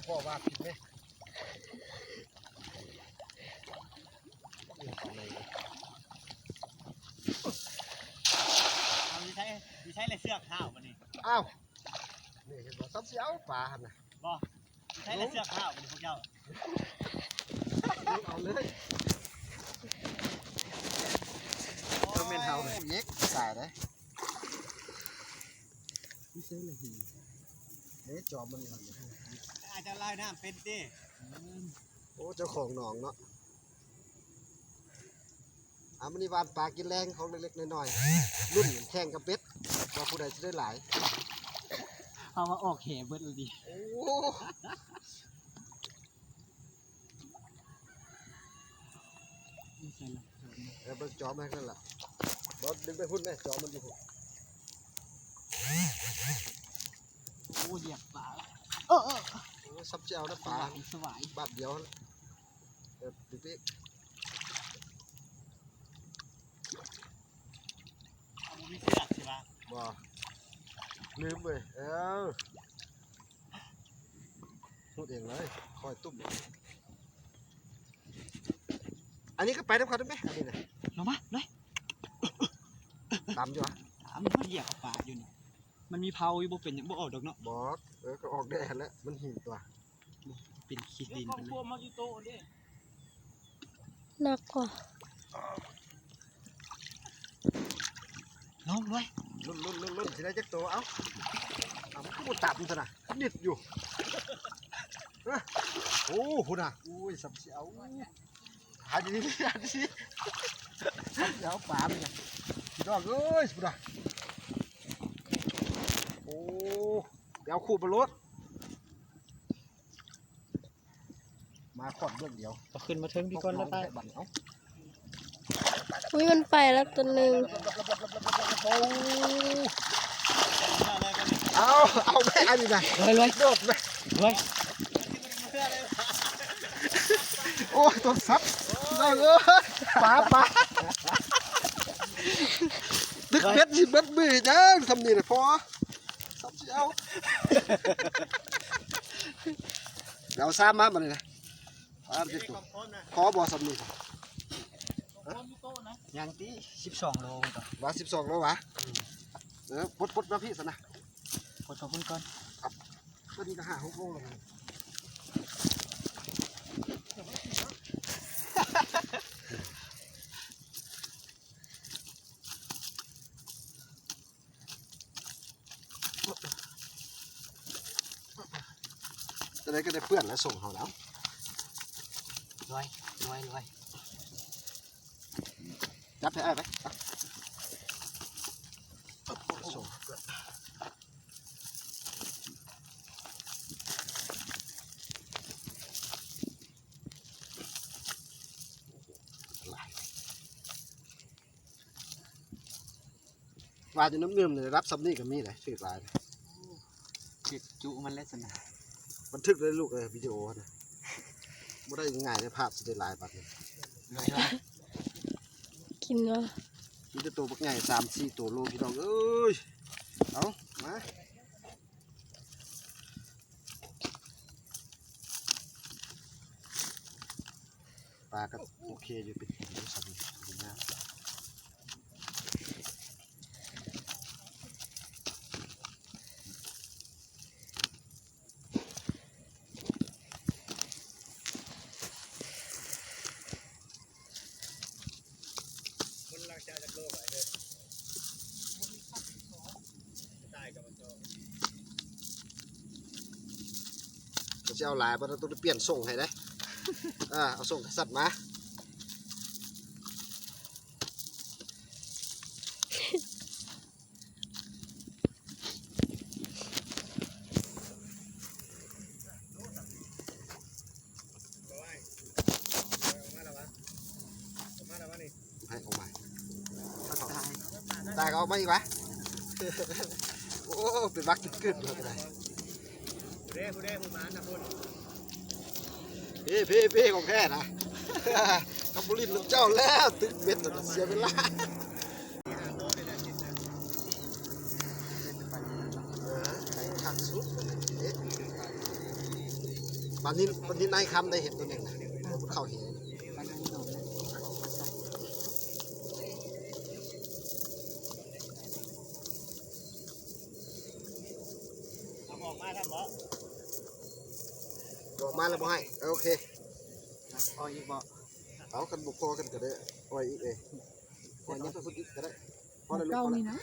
พ่อว่าผิดไหมเอาดิใช้เลยเสือกข้าวมันนี่ อ้าวนี่เห็นบ่ซับเสียวปลาน่ะ บ่ใช้เลยเสือกข้าวมันนี่พวกเจ้า เอาเลยต้องเป็นเฮาเลยเย็กสายเลยไม่ใช่เลยเฮ้ยจอบมันก่อน อาจจะลายน้ำเป็นดิ โอ้เจ้าของหนองเนาะมันนี่วานปลากินแรงของเล็กๆน้อยๆรุ่นแข่งกับเป็ดว่าผู้ใดจะได้หลาย เอามาออกแห่เบิดเลยดิ โอ้แล้วมันจอมแม่นั่นแหละบอสดึงไปพุ่นแม่จอมมันอยู่พุ่น โอ้เหยียบปลา โอ้ซับเจ้านะปลา สวาย บาทเดียวดูพี่ เอามีเสือกใช่ปะ บ่ลืมเลยพูดเองเลยคอยตุ้มอันนี้ก็ไปน้ำเขาได้ไหมอันนี้นะ ลงมาเลย ตามอยู่วะ ถามมันเหยียบปลาอยู่นี่มันมีเผาอยู่บ่เป็นยังบ่ออกดอกเนาะ บอกก็ออกได้แล้วมันหินตัว เป็นขี้ดินไปเลย หนักกว่า ลงด้วย รุ่นสิได้จักตัวเอ้ามันก็บ่ตับมันซะนะนิดอยู่โอ้พุ่นน่ะอุ้ยสับเสียวหาดีหาดีสับเสียวปลามันเนี่ยพี่น้องเอ้ยพุ่นน่ะโอ้เดี๋ยวคู่บนรถมาขอดเบื้องเดียว เอาขึ้นมาเทิงพี่ก้อนแล้วไป บันเอา อุ้ยมันไปแล้วตัวหนึ่ง เอาแม่อันนี้นะ เลย โดดแม่ เลย โอ้ยตัวซับน้องเอ้ยปลาตึกเบ็ดสิเบ็ดมือจังทำนี่เลยพอซับเสียวเดี๋ยวซ้ำมาเลยนะติดตัวขอบ่อสำนี ยังตี12 โลก่อน ว่า12แล้ววะพดมาพี่สนะ กดขอบคุณก่อน ก็ดีก็5-6 โลเลยจะได้ก็ได้เพื่อนแล้วส่งเขาแล้ว รวย จับให้ไอ้ไปส่งว่าจะน้ำเงิมเลยรับซัมนี่กับมีเลยถือลาย จุมันเล่นสนะ บันทึกเลยลูกวิดีโอนะไม่ได้ง่ายในภาพสุดลายบัดนี้ กินเนาะ มีแต่ตัวบักใหญ่3-4 ตัวโลพี่น้องเอ้ยเอามาปลาก็โอเคอยู่เป็นหินสันดีมากจะเอาลายมันต้องเปลี่ยนส่งให้ได้ เอาส่งสัตว์มาให้ออกมาตายก็เอามาอีกวะ โอ้เป็นวักกึดเลยก็ได้ผู้มานะคุณพี่ของแท้นะทำบุรินทร์เจ้าแล้วตึกเบ็ดเสียเวลาขัดสุด วันนี้นายคำได้เห็นตัวหนึ่งนะมันเข้าเห็น มันยังหนอนเลย ออกมาแล้วบ่ให้โอเค อ้อยอีกบ่ เอากันบุกคอกันก็ได้ปล่อยอีกเองปล่อยนี้ไปพูดอีกก็ได้พอได้ลูก เก้า พอ นี่ แล้ว นะ